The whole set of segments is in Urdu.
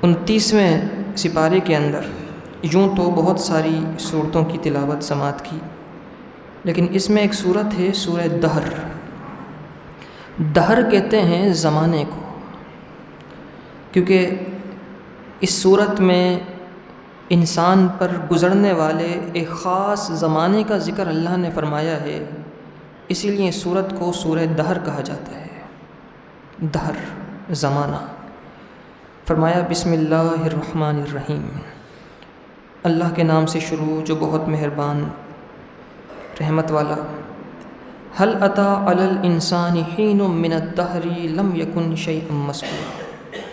29ویں سپارے کے اندر یوں تو بہت ساری صورتوں کی تلاوت سماعت کی، لیکن اس میں ایک صورت ہے سورہ دہر۔ دہر کہتے ہیں زمانے کو، کیونکہ اس صورت میں انسان پر گزرنے والے ایک خاص زمانے کا ذکر اللہ نے فرمایا ہے، اسی لیے اس صورت کو سورہ دہر کہا جاتا ہے۔ دہر زمانہ۔ فرمایا بسم اللہ الرحمن الرحیم، اللہ کے نام سے شروع جو بہت مہربان رحمت والا۔ هل اتی علی الانسان حین من الدہر لم یکن شیئا مذکورا،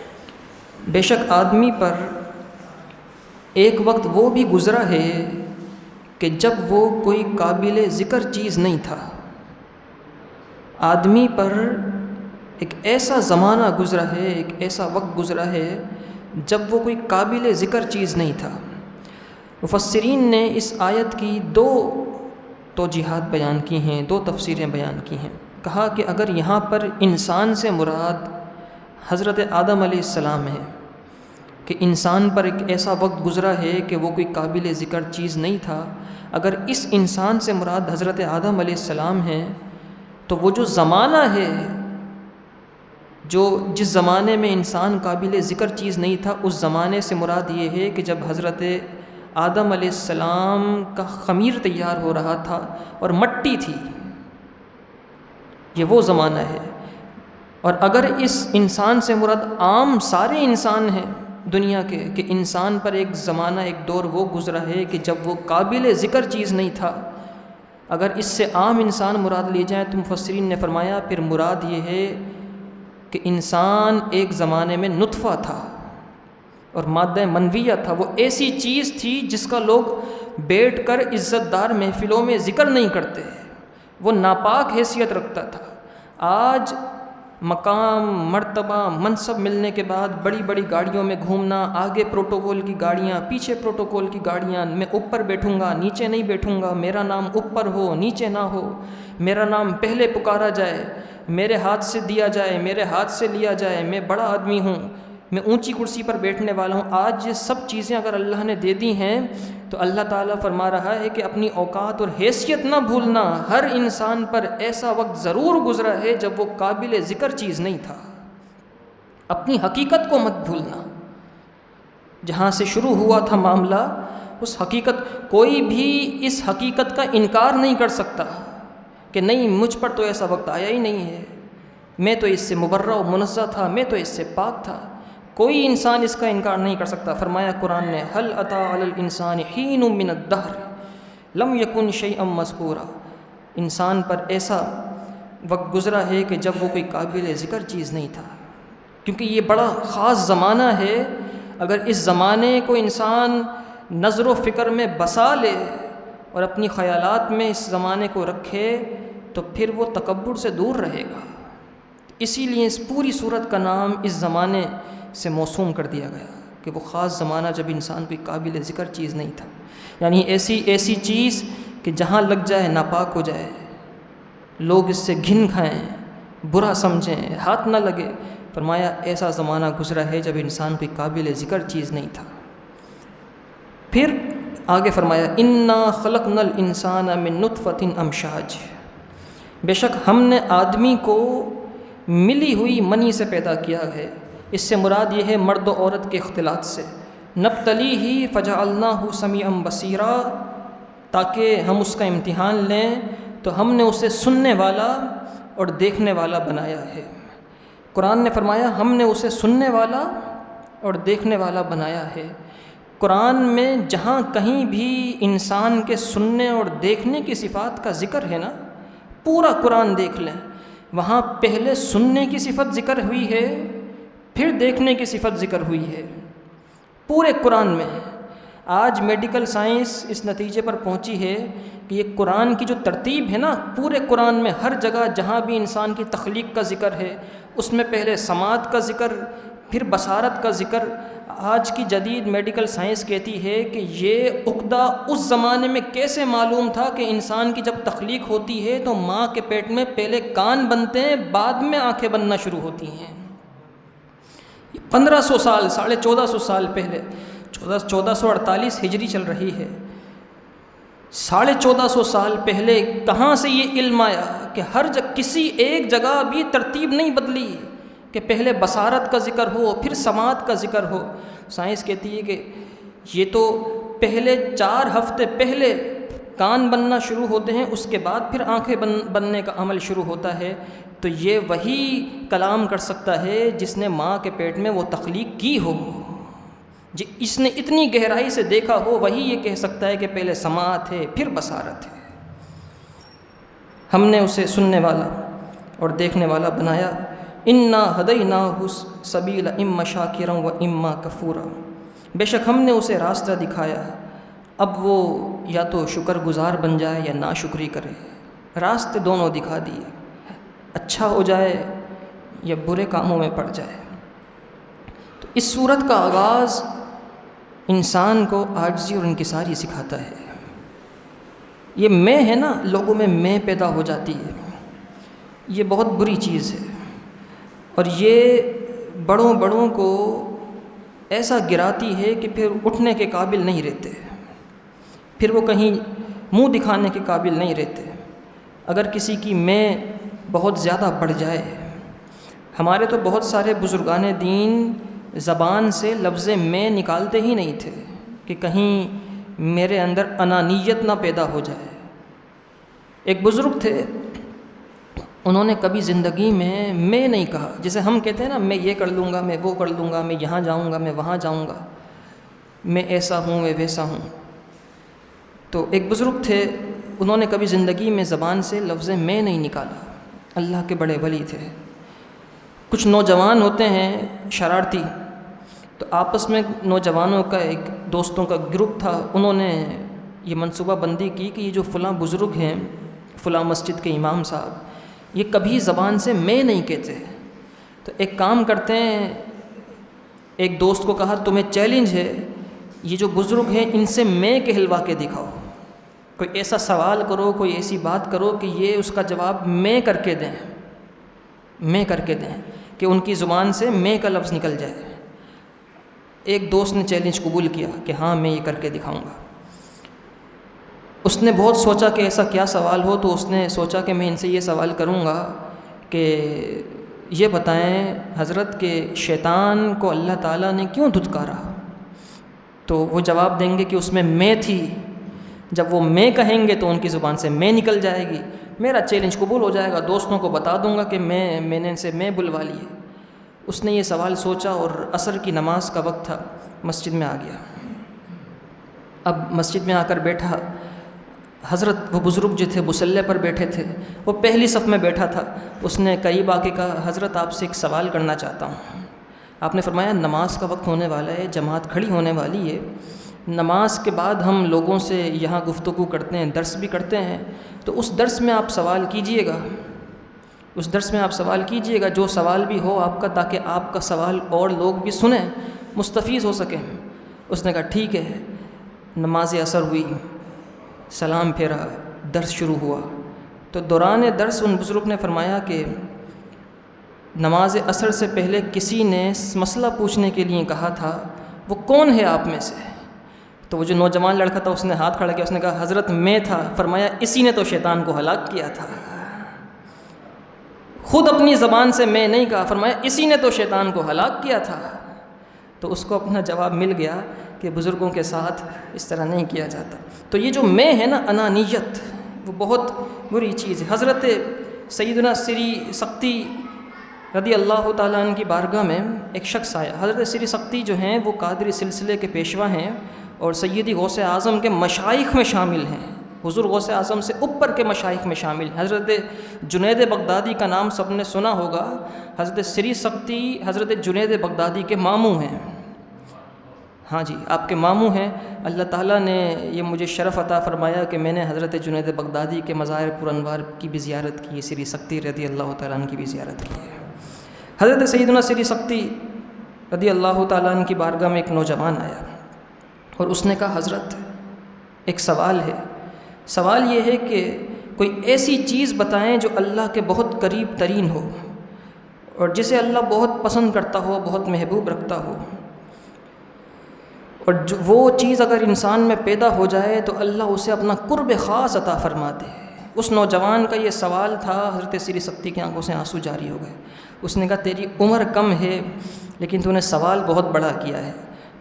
بے شک آدمی پر ایک وقت وہ بھی گزرا ہے کہ جب وہ کوئی قابل ذکر چیز نہیں تھا۔ آدمی پر ایک ایسا زمانہ گزرا ہے، ایک ایسا وقت گزرا ہے جب وہ کوئی قابل ذکر چیز نہیں تھا۔ مفسرین نے اس آیت کی دو توجیحات بیان کی ہیں، دو تفسیریں بیان کی ہیں۔ کہا کہ اگر یہاں پر انسان سے مراد حضرت آدم علیہ السلام ہے، کہ انسان پر ایک ایسا وقت گزرا ہے کہ وہ کوئی قابل ذکر چیز نہیں تھا، اگر اس انسان سے مراد حضرت آدم علیہ السلام ہے تو وہ جو زمانہ ہے، جو جس زمانے میں انسان قابل ذکر چیز نہیں تھا، اس زمانے سے مراد یہ ہے کہ جب حضرت آدم علیہ السلام کا خمیر تیار ہو رہا تھا اور مٹی تھی، یہ وہ زمانہ ہے۔ اور اگر اس انسان سے مراد عام سارے انسان ہیں دنیا کے، کہ انسان پر ایک زمانہ ایک دور وہ گزرا ہے کہ جب وہ قابل ذکر چیز نہیں تھا، اگر اس سے عام انسان مراد لی جائے تو مفسرین نے فرمایا پھر مراد یہ ہے کہ انسان ایک زمانے میں نطفہ تھا اور مادہ منویہ تھا، وہ ایسی چیز تھی جس کا لوگ بیٹھ کر عزت دار محفلوں میں ذکر نہیں کرتے، وہ ناپاک حیثیت رکھتا تھا۔ آج مقام، مرتبہ، منصب ملنے کے بعد بڑی بڑی گاڑیوں میں گھومنا، آگے پروٹوکول کی گاڑیاں، پیچھے پروٹوکول کی گاڑیاں، میں اوپر بیٹھوں گا نیچے نہیں بیٹھوں گا، میرا نام اوپر ہو نیچے نہ ہو، میرا نام پہلے پکارا جائے، میرے ہاتھ سے دیا جائے، میرے ہاتھ سے لیا جائے، میں بڑا آدمی ہوں، میں اونچی کرسی پر بیٹھنے والا ہوں۔ آج یہ سب چیزیں اگر اللہ نے دے دی ہیں تو اللہ تعالیٰ فرما رہا ہے کہ اپنی اوقات اور حیثیت نہ بھولنا، ہر انسان پر ایسا وقت ضرور گزرا ہے جب وہ قابل ذکر چیز نہیں تھا۔ اپنی حقیقت کو مت بھولنا، جہاں سے شروع ہوا تھا معاملہ، اس حقیقت، کوئی بھی اس حقیقت کا انکار نہیں کر سکتا کہ نہیں مجھ پر تو ایسا وقت آیا ہی نہیں ہے، میں تو اس سے مبرہ و منزہ تھا، میں تو اس سے پاک تھا۔ کوئی انسان اس کا انکار نہیں کر سکتا۔ فرمایا قرآن نے هل اتی علی الانسان حین من الدہر لم یکن شیئا مذکورا، انسان پر ایسا وقت گزرا ہے کہ جب وہ کوئی قابل ذکر چیز نہیں تھا، کیونکہ یہ بڑا خاص زمانہ ہے۔ اگر اس زمانے کو انسان نظر و فکر میں بسا لے اور اپنی خیالات میں اس زمانے کو رکھے تو پھر وہ تکبر سے دور رہے گا۔ اسی لیے اس پوری صورت کا نام اس زمانے سے موسوم کر دیا گیا کہ وہ خاص زمانہ جب انسان کوئی قابل ذکر چیز نہیں تھا، یعنی ایسی چیز کہ جہاں لگ جائے ناپاک ہو جائے، لوگ اس سے گھن کھائیں، برا سمجھیں، ہاتھ نہ لگے۔ فرمایا ایسا زمانہ گزرا ہے جب انسان کوئی قابل ذکر چیز نہیں تھا۔ پھر آگے فرمایا انا خلقنا الانسان من نطفۃ امشاج، بے شک ہم نے آدمی کو ملی ہوئی منی سے پیدا کیا ہے۔ اس سے مراد یہ ہے مرد و عورت کے اختلاط سے۔ نبتلیہ فجعلناہ سمیعا بصیرا، تاکہ ہم اس کا امتحان لیں تو ہم نے اسے سننے والا اور دیکھنے والا بنایا ہے۔ قرآن نے فرمایا ہم نے اسے سننے والا اور دیکھنے والا بنایا ہے۔ قرآن میں جہاں کہیں بھی انسان کے سننے اور دیکھنے کی صفات کا ذکر ہے نا، پورا قرآن دیکھ لیں، وہاں پہلے سننے کی صفت ذکر ہوئی ہے، پھر دیکھنے کی صفت ذکر ہوئی ہے پورے قرآن میں۔ آج میڈیکل سائنس اس نتیجے پر پہنچی ہے کہ یہ قرآن کی جو ترتیب ہے نا، پورے قرآن میں ہر جگہ جہاں بھی انسان کی تخلیق کا ذکر ہے، اس میں پہلے سماعت کا ذکر، پھر بصارت کا ذکر آج کی جدید میڈیکل سائنس کہتی ہے کہ یہ عقدہ اس زمانے میں کیسے معلوم تھا کہ انسان کی جب تخلیق ہوتی ہے تو ماں کے پیٹ میں پہلے کان بنتے ہیں، بعد میں آنکھیں بننا شروع ہوتی ہیں۔ 1500 سال 1450 سال پہلے، 1448 ہجری چل رہی ہے، 1450 سال پہلے کہاں سے یہ علم آیا کہ کسی ایک جگہ بھی ترتیب نہیں بدلی کہ پہلے بصارت کا ذکر ہو پھر سماعت کا ذکر ہو۔ سائنس کہتی ہے کہ یہ تو پہلے 4 ہفتے پہلے کان بننا شروع ہوتے ہیں، اس کے بعد پھر آنکھیں بننے کا عمل شروع ہوتا ہے۔ تو یہ وہی کلام کر سکتا ہے جس نے ماں کے پیٹ میں وہ تخلیق کی ہو، اس نے اتنی گہرائی سے دیکھا ہو، وہی یہ کہہ سکتا ہے کہ پہلے سماعت ہے پھر بصارت ہے۔ ہم نے اسے سننے والا اور دیکھنے والا بنایا۔ انا ہدیناہ السبیل اما شاکرا و اما کفورا، بے شک ہم نے اسے راستہ دکھایا، اب وہ یا تو شکر گزار بن جائے یا ناشکری کرے۔ راستے دونوں دکھا دیے، اچھا ہو جائے یا برے کاموں میں پڑ جائے۔ تو اس صورت کا آغاز انسان کو عاجزی اور انکساری سکھاتا ہے۔ یہ میں ہے نا، لوگوں میں میں پیدا ہو جاتی ہے، یہ بہت بری چیز ہے، اور یہ بڑوں کو ایسا گراتی ہے کہ پھر اٹھنے کے قابل نہیں رہتے، پھر وہ کہیں منہ دکھانے کے قابل نہیں رہتے۔ اگر کسی کی میں بہت زیادہ بڑھ جائے، ہمارے تو بہت سارے بزرگان دین زبان سے لفظ میں نکالتے ہی نہیں تھے کہ کہیں میرے اندر انانیت نہ پیدا ہو جائے۔ ایک بزرگ تھے، انہوں نے کبھی زندگی میں نہیں کہا، جیسے ہم کہتے ہیں نا میں یہ کر لوں گا، میں وہ کر لوں گا، میں یہاں جاؤں گا، میں وہاں جاؤں گا، میں ایسا ہوں، میں ویسا ہوں۔ تو ایک بزرگ تھے، انہوں نے کبھی زندگی میں زبان سے لفظ میں نہیں نکالا، اللہ کے بڑے ولی تھے۔ کچھ نوجوان ہوتے ہیں شرارتی، تو آپس میں نوجوانوں کا ایک دوستوں کا گروپ تھا، انہوں نے یہ منصوبہ بندی کی کہ یہ جو فلاں بزرگ ہیں، فلاں مسجد کے امام صاحب، یہ کبھی زبان سے میں نہیں کہتے، تو ایک کام کرتے ہیں، ایک دوست کو کہا تمہیں چیلنج ہے، یہ جو بزرگ ہیں ان سے میں کہلوا کے دکھاؤ، کوئی ایسا سوال کرو، کوئی ایسی بات کرو کہ یہ اس کا جواب میں کر کے دیں، میں کر کے دیں، کہ ان کی زبان سے میں کا لفظ نکل جائے۔ ایک دوست نے چیلنج قبول کیا کہ ہاں میں یہ کر کے دکھاؤں گا۔ اس نے بہت سوچا کہ ایسا کیا سوال ہو، تو اس نے سوچا کہ میں ان سے یہ سوال کروں گا کہ یہ بتائیں حضرت کہ شیطان کو اللہ تعالیٰ نے کیوں دھتکارا؟ تو وہ جواب دیں گے کہ اس میں تھی، جب وہ میں کہیں گے تو ان کی زبان سے میں نکل جائے گی، میرا چیلنج قبول ہو جائے گا، دوستوں کو بتا دوں گا کہ میں نے ان سے میں بلوا لی ہے۔ اس نے یہ سوال سوچا، اور عصر کی نماز کا وقت تھا، مسجد میں آ گیا۔ اب مسجد میں آ کر بیٹھا، حضرت وہ بزرگ جو تھے مصلی پر بیٹھے تھے، وہ پہلی صف میں بیٹھا تھا۔ اس نے قریب آ کے کہا حضرت آپ سے ایک سوال کرنا چاہتا ہوں۔ آپ نے فرمایا نماز کا وقت ہونے والا ہے، جماعت کھڑی ہونے والی ہے، نماز کے بعد ہم لوگوں سے یہاں گفتگو کرتے ہیں، درس بھی کرتے ہیں، تو اس درس میں آپ سوال کیجئے گا، اس درس میں آپ سوال کیجئے گا جو سوال بھی ہو آپ کا، تاکہ آپ کا سوال اور لوگ بھی سنیں، مستفیض ہو سکیں۔ اس نے کہا ٹھیک ہے۔ نماز عصر ہوئی، سلام پھیرا، درس شروع ہوا۔ تو دوران درس ان بزرگ نے فرمایا کہ نماز عصر سے پہلے کسی نے مسئلہ پوچھنے کے لیے کہا تھا، وہ کون ہے آپ میں سے؟ تو وہ جو نوجوان لڑکا تھا اس نے ہاتھ کھڑا کیا، اس نے کہا حضرت میں تھا۔ فرمایا اسی نے تو شیطان کو ہلاک کیا تھا۔ خود اپنی زبان سے میں نہیں کہا، فرمایا اسی نے تو شیطان کو ہلاک کیا تھا۔ تو اس کو اپنا جواب مل گیا کہ بزرگوں کے ساتھ اس طرح نہیں کیا جاتا۔ تو یہ جو میں ہے نا، انانیت، وہ بہت بری چیز ہے۔ حضرت سیدنا سری سقطی رضی اللہ تعالیٰ عنہ کی بارگاہ میں ایک شخص آیا۔ حضرت سری سقطی جو ہیں وہ قادری سلسلے کے پیشوا ہیں اور سیدی غوث اعظم کے مشائخ میں شامل ہیں، حضور غوث اعظم سے اوپر کے مشائخ میں شامل ہیں۔ حضرت جنید بغدادی کا نام سب نے سنا ہوگا، حضرت سری سقطی حضرت جنید بغدادی کے ماموں ہیں۔ ہاں جی، آپ کے ماموں ہیں۔ اللہ تعالیٰ نے یہ مجھے شرف عطا فرمایا کہ میں نے حضرت جنید بغدادی کے مزار پر انوار کی بھی زیارت کی ہے، سری سقطی رضی اللہ تعالیٰ عنہ کی بھی زیارت کی ہے۔ حضرت سیدنا سری سقطی رضی اللہ تعالیٰ عنہ کی بارگاہ میں ایک نوجوان آیا اور اس نے کہا حضرت ایک سوال ہے، سوال یہ ہے کہ کوئی ایسی چیز بتائیں جو اللہ کے بہت قریب ترین ہو اور جسے اللہ بہت پسند کرتا ہو، بہت محبوب رکھتا ہو، اور وہ چیز اگر انسان میں پیدا ہو جائے تو اللہ اسے اپنا قرب خاص عطا فرما دے۔ اس نوجوان کا یہ سوال تھا، حضرت سری سکتی کی آنکھوں سے آنسو جاری ہو گئے۔ اس نے کہا تیری عمر کم ہے لیکن تو نے سوال بہت بڑا کیا ہے،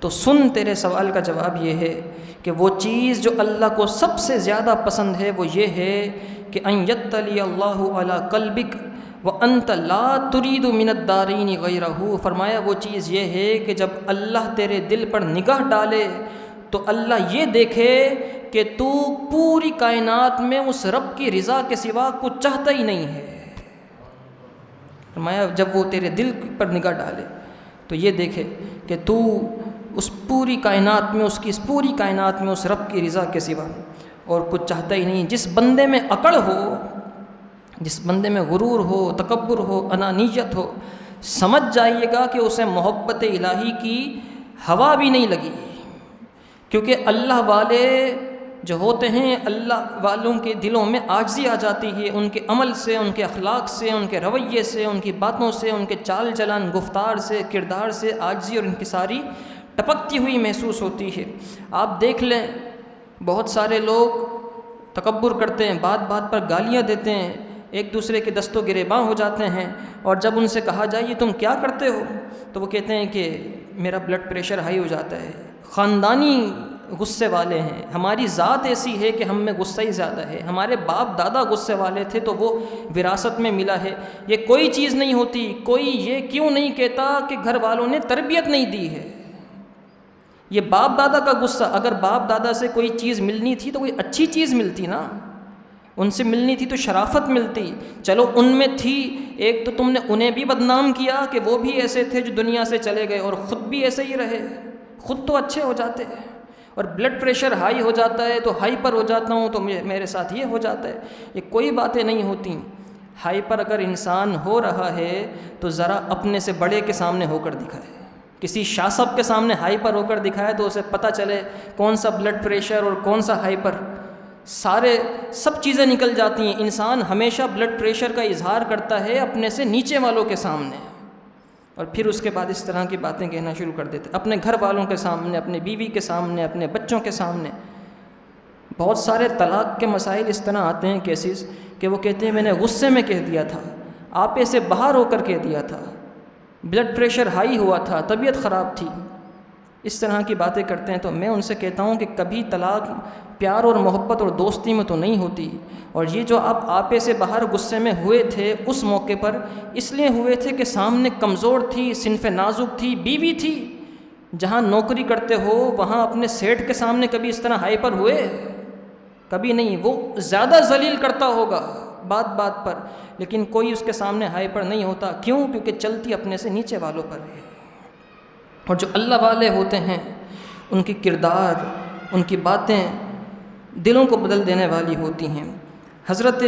تو سن تیرے سوال کا جواب یہ ہے کہ وہ چیز جو اللہ کو سب سے زیادہ پسند ہے وہ یہ ہے کہ ان یطلی اللہ علی قلبک وانت لا ترید من الدارین غیرہ۔ فرمایا وہ چیز یہ ہے کہ جب اللہ تیرے دل پر نگاہ ڈالے تو اللہ یہ دیکھے کہ تو پوری کائنات میں اس رب کی رضا کے سوا کچھ چاہتا ہی نہیں ہے۔ فرمایا جب وہ تیرے دل پر نگاہ ڈالے تو یہ دیکھے کہ تو اس پوری کائنات میں، اس کی اس پوری کائنات میں اس رب کی رضا کے سوا اور کچھ چاہتا ہی نہیں۔ جس بندے میں عقل ہو، جس بندے میں غرور ہو، تکبر ہو، انانیت ہو، سمجھ جائیے گا کہ اسے محبت الہی کی ہوا بھی نہیں لگی، کیونکہ اللہ والے جو ہوتے ہیں، اللہ والوں کے دلوں میں عاجزی آ جاتی ہے، ان کے عمل سے، ان کے اخلاق سے، ان کے رویے سے، ان کی باتوں سے، ان کے چال چلن، گفتار سے، کردار سے عاجزی اور انکساری ٹپکتی ہوئی محسوس ہوتی ہے۔ آپ دیکھ لیں بہت سارے لوگ تکبر کرتے ہیں، بات بات پر گالیاں دیتے ہیں، ایک دوسرے کے دست و گریباں ہو جاتے ہیں، اور جب ان سے کہا جائے یہ تم کیا کرتے ہو تو وہ کہتے ہیں کہ میرا بلڈ پریشر ہائی ہو جاتا ہے۔ خاندانی غصے والے ہیں، ہماری ذات ایسی ہے کہ ہم میں غصہ ہی زیادہ ہے، ہمارے باپ دادا غصے والے تھے تو وہ وراثت میں ملا ہے، یہ کوئی چیز نہیں ہوتی۔ کوئی یہ کیوں نہیں کہتا کہ گھر والوں نے تربیت نہیں دی ہے؟ یہ باپ دادا کا غصہ، اگر باپ دادا سے کوئی چیز ملنی تھی تو کوئی اچھی چیز ملتی نا، ان سے ملنی تھی تو شرافت ملتی۔ چلو ان میں تھی، ایک تو تم نے انہیں بھی بدنام کیا کہ وہ بھی ایسے تھے جو دنیا سے چلے گئے، اور خود بھی ایسے ہی رہے، خود تو اچھے ہو جاتے ہیں۔ اور بلڈ پریشر ہائی ہو جاتا ہے تو ہائی پر ہو جاتا ہوں تو میرے ساتھ یہ ہو جاتا ہے، یہ کوئی باتیں نہیں ہوتی۔ ہائی پر اگر انسان ہو رہا ہے تو ذرا اپنے سے بڑے کے سامنے ہو کر دکھائے، کسی شاہ صاحب کے سامنے ہائی پر ہو کر دکھائے تو اسے پتہ چلے کون سا بلڈ پریشر اور کون سا ہائی پر، سب چیزیں نکل جاتی ہیں۔ انسان ہمیشہ بلڈ پریشر کا اظہار کرتا ہے اپنے سے نیچے والوں کے سامنے، اور پھر اس کے بعد اس طرح کی باتیں کہنا شروع کر دیتے، اپنے گھر والوں کے سامنے، اپنے بیوی کے سامنے، اپنے بچوں کے سامنے۔ بہت سارے طلاق کے مسائل اس طرح آتے ہیں کیسز کہ وہ کہتے ہیں میں نے غصے میں کہہ دیا تھا، آپے سے باہر ہو کر کہہ دیا تھا، بلڈ پریشر ہائی ہوا تھا، طبیعت خراب تھی، اس طرح کی باتیں کرتے ہیں۔ تو میں ان سے کہتا ہوں کہ کبھی طلاق پیار اور محبت اور دوستی میں تو نہیں ہوتی، اور یہ جو آپ آپے سے باہر غصے میں ہوئے تھے اس موقع پر اس لیے ہوئے تھے کہ سامنے کمزور تھی، صنف نازک تھی، بیوی تھی، جہاں نوکری کرتے ہو وہاں اپنے سیٹ کے سامنے کبھی اس طرح ہائی پر ہوئے؟ کبھی نہیں۔ وہ زیادہ ذلیل کرتا ہوگا بات بات پر، لیکن کوئی اس کے سامنے ہائی پر نہیں ہوتا۔ کیوں؟ کیونکہ چلتی اپنے سے نیچے والوں پر ہے۔ اور جو اللہ والے ہوتے ہیں ان کی کردار، ان کی باتیں دلوں کو بدل دینے والی ہوتی ہیں۔ حضرت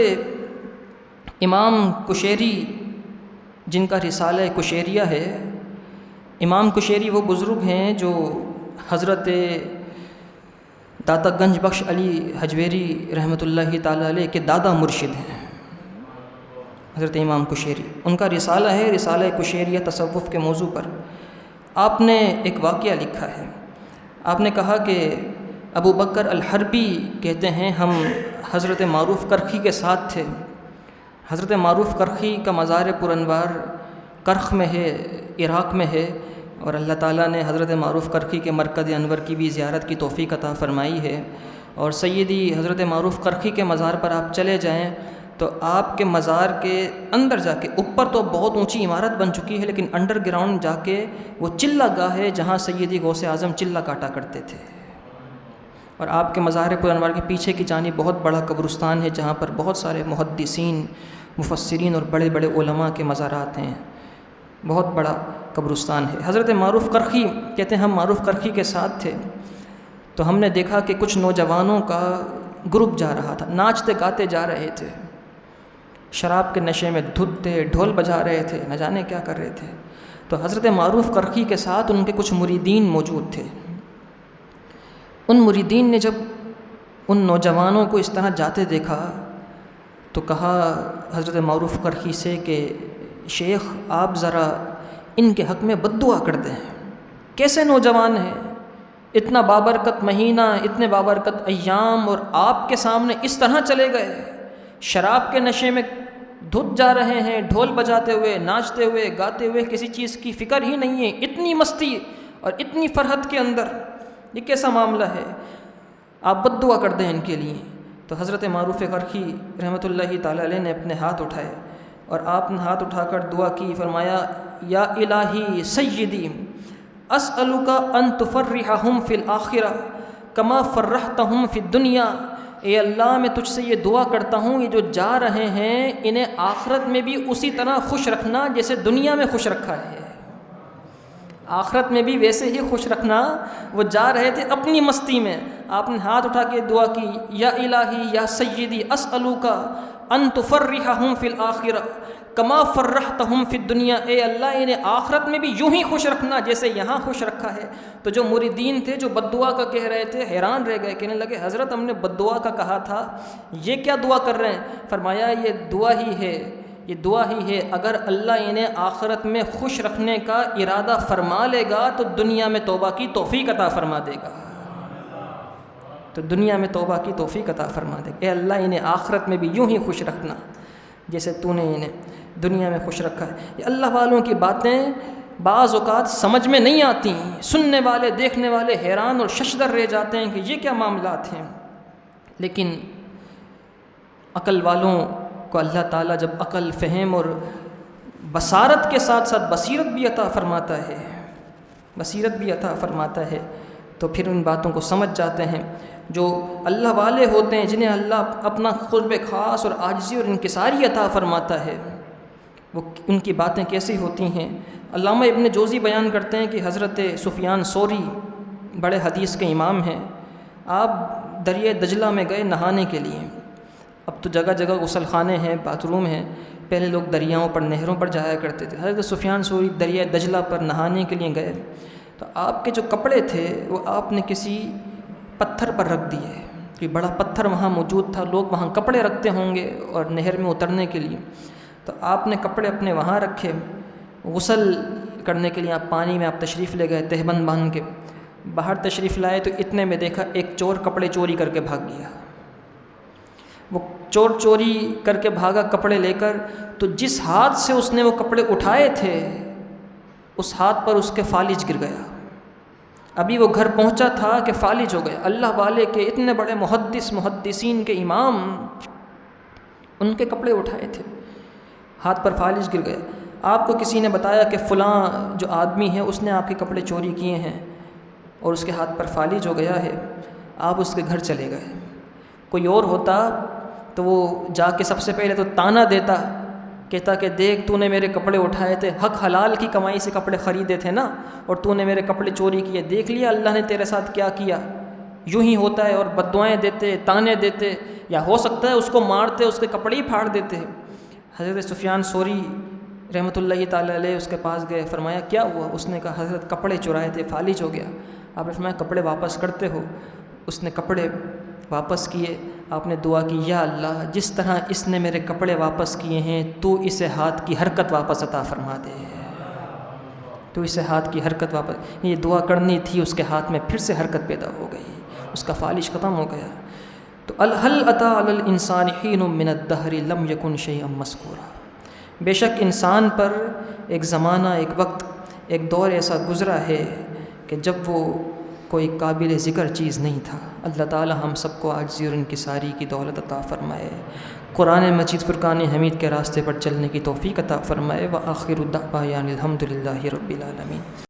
امام کشیری جن کا رسالہ کشیریہ ہے، امام کشیری وہ بزرگ ہیں جو حضرت داتا گنج بخش علی حجویری رحمۃ اللہ تعالیٰ علیہ کے دادا مرشد ہیں حضرت امام کشیری۔ ان کا رسالہ ہے رسالہ کشیریہ تصوف کے موضوع پر۔ آپ نے ایک واقعہ لکھا ہے، آپ نے کہا کہ ابو بکر الحربی کہتے ہیں ہم حضرت معروف کرخی کے ساتھ تھے۔ حضرت معروف کرخی کا مزار پرانوار کرخ میں ہے، عراق میں ہے، اور اللہ تعالیٰ نے حضرت معروف کرخی کے مرکز انور کی بھی زیارت کی توفیق عطا فرمائی ہے۔ اور سیدی حضرت معروف کرخی کے مزار پر آپ چلے جائیں تو آپ کے مزار کے اندر جا کے، اوپر تو بہت اونچی عمارت بن چکی ہے لیکن انڈر گراؤنڈ جا کے وہ چلہ گاہ ہے جہاں سیدی غوث اعظم چلہ کاٹا کرتے تھے۔ اور آپ کے مزار پرانوار کے پیچھے کی جانب بہت بڑا قبرستان ہے جہاں پر بہت سارے محدثین، مفسرین اور بڑے بڑے علماء کے مزارات ہیں، بہت بڑا قبرستان ہے۔ حضرت معروف کرخی کہتے ہیں ہم معروف کرخی کے ساتھ تھے تو ہم نے دیکھا کہ کچھ نوجوانوں کا گروپ جا رہا تھا، ناچتے گاتے جا رہے تھے۔ شراب کے نشے میں دھت تھے، ڈھول بجا رہے تھے، نہ جانے کیا کر رہے تھے۔ تو حضرت معروف کرخی کے ساتھ ان کے کچھ مریدین موجود تھے۔ ان مریدین نے جب ان نوجوانوں کو اس طرح جاتے دیکھا تو کہا حضرت معروف کرخی سے کہ شیخ آپ ذرا ان کے حق میں بد دعا کر دیں، کیسے نوجوان ہیں، اتنا بابرکت مہینہ، اتنے بابرکت ایام، اور آپ کے سامنے اس طرح چلے گئے، شراب کے نشے میں دھت جا رہے ہیں، ڈھول بجاتے ہوئے، ناچتے ہوئے، گاتے ہوئے، کسی چیز کی فکر ہی نہیں ہے، اتنی مستی اور اتنی فرحت کے اندر، یہ کیسا معاملہ ہے، آپ بد دعا کر دیں ان کے لیے۔ تو حضرت معروف کرخی رحمۃ اللہ تعالی علیہ نے اپنے ہاتھ اٹھائے اور آپ نے ہاتھ اٹھا کر دعا کی، فرمایا یا الہی سیدی اسألک ان تفرحہم فی الآخرہ کما فرحتہم فی الدنیا، اے اللہ میں تجھ سے یہ دعا کرتا ہوں، یہ جو جا رہے ہیں انہیں آخرت میں بھی اسی طرح خوش رکھنا جیسے دنیا میں خوش رکھا ہے، آخرت میں بھی ویسے ہی خوش رکھنا۔ وہ جا رہے تھے اپنی مستی میں، آپ نے ہاتھ اٹھا کے دعا کی، یا الہی یا سیدی اسألک ان تفرحہم فی الآخرہ کما فرحتہم فی الدنیا، اے اللہ انہیں آخرت میں بھی یوں ہی خوش رکھنا جیسے یہاں خوش رکھا ہے۔ تو جو مریدین تھے جو بد دعا کا کہہ رہے تھے حیران رہ گئے، کہنے لگے حضرت ہم نے بد دعا کا کہا تھا، یہ کیا دعا کر رہے ہیں؟ فرمایا یہ دعا ہی ہے، یہ دعا ہی ہے، اگر اللہ انہیں آخرت میں خوش رکھنے کا ارادہ فرما لے گا تو دنیا میں توبہ کی توفیق عطا فرما دے گا، تو دنیا میں توبہ کی توفیق عطا فرما دے گا۔ اے اللہ انہیں آخرت میں بھی یوں ہی خوش رکھنا جیسے تو نے انہیں دنیا میں خوش رکھا ہے۔ یہ اللہ والوں کی باتیں بعض اوقات سمجھ میں نہیں آتی، سننے والے دیکھنے والے حیران اور ششدر رہ جاتے ہیں کہ یہ کیا معاملات ہیں، لیکن عقل والوں کو اللہ تعالیٰ جب عقل، فہم اور بصارت کے ساتھ ساتھ بصیرت بھی عطا فرماتا ہے، بصیرت بھی عطا فرماتا ہے، تو پھر ان باتوں کو سمجھ جاتے ہیں۔ جو اللہ والے ہوتے ہیں جنہیں اللہ اپنا قرب خاص اور عاجزی اور انکساری عطا فرماتا ہے، وہ ان کی باتیں کیسی ہوتی ہیں۔ علامہ ابن جوزی بیان کرتے ہیں کہ حضرت سفیان ثوری بڑے حدیث کے امام ہیں، آپ دریائے دجلہ میں گئے نہانے کے لیے۔ اب تو جگہ جگہ غسل خانے ہیں، باتھ روم ہیں، پہلے لوگ دریاؤں پر، نہروں پر جایا کرتے تھے۔ حضرت سفیان ثوری دریائے دجلہ پر نہانے کے لیے گئے تو آپ کے جو کپڑے تھے وہ آپ نے کسی پتھر پر رکھ دیے، کہ بڑا پتھر وہاں موجود تھا، لوگ وہاں کپڑے رکھتے ہوں گے اور نہر میں اترنے کے لیے، تو آپ نے کپڑے اپنے وہاں رکھے۔ غسل کرنے کے لیے آپ پانی میں آپ تشریف لے گئے تہبند باندھ کے، باہر تشریف لائے تو اتنے میں دیکھا ایک چور کپڑے چوری کر کے بھاگ گیا۔ وہ چور چوری کر کے بھاگا کپڑے لے کر، تو جس ہاتھ سے اس نے وہ کپڑے اٹھائے تھے اس ہاتھ پر اس کے فالج گر گیا۔ ابھی وہ گھر پہنچا تھا کہ فالج ہو گیا۔ اللہ والے کے اتنے بڑے محدثین کے امام، ان کے کپڑے اٹھائے تھے، ہاتھ پر فالج گر گیا۔ آپ کو کسی نے بتایا کہ فلاں جو آدمی ہے اس نے آپ کے کپڑے چوری کیے ہیں اور اس کے ہاتھ پر فالج ہو گیا ہے، آپ اس کے گھر چلے گئے۔ کوئی اور ہوتا تو وہ جا کے سب سے پہلے تو تانا دیتا، کہتا کہ دیکھ تو نے میرے کپڑے اٹھائے تھے، حق حلال کی کمائی سے کپڑے خریدے تھے نا، اور تو نے میرے کپڑے چوری کیے، دیکھ لیا اللہ نے تیرے ساتھ کیا کیا۔ یوں ہی ہوتا ہے، اور بد دعائیں دیتے، تانے دیتے، یا ہو سکتا ہے اس کو مارتے، اس کے کپڑے ہی پھاڑ دیتے۔ حضرت سفیان ثوری رحمۃ اللہ تعالی علیہ اس کے پاس گئے، فرمایا کیا ہوا؟ اس نے کہا حضرت کپڑے چرائے تھے، فالج ہو گیا۔ آپ نے فرمایا کپڑے واپس کرتے ہو؟ اس نے کپڑے واپس کیے۔ آپ نے دعا کی، یا اللہ جس طرح اس نے میرے کپڑے واپس کیے ہیں تو اسے ہاتھ کی حرکت واپس عطا فرما دے، تو اسے ہاتھ کی حرکت واپس، یہ دعا کرنی تھی، اس کے ہاتھ میں پھر سے حرکت پیدا ہو گئی، اس کا فالج ختم ہو گیا۔ تو الحل اتا علی الانسان حین من الدہر لم یکن شیئا مذکورا، بے شک انسان پر ایک زمانہ، ایک وقت، ایک دور ایسا گزرا ہے کہ جب وہ کوئی قابل ذکر چیز نہیں تھا۔ اللہ تعالی ہم سب کو عاجزی اور انکساری کی دولت عطا فرمائے، قرآن مجید فرقان حمید کے راستے پر چلنے کی توفیق عطا فرمائے۔ وآخر الدعوانا الحمد للہ رب العالمین۔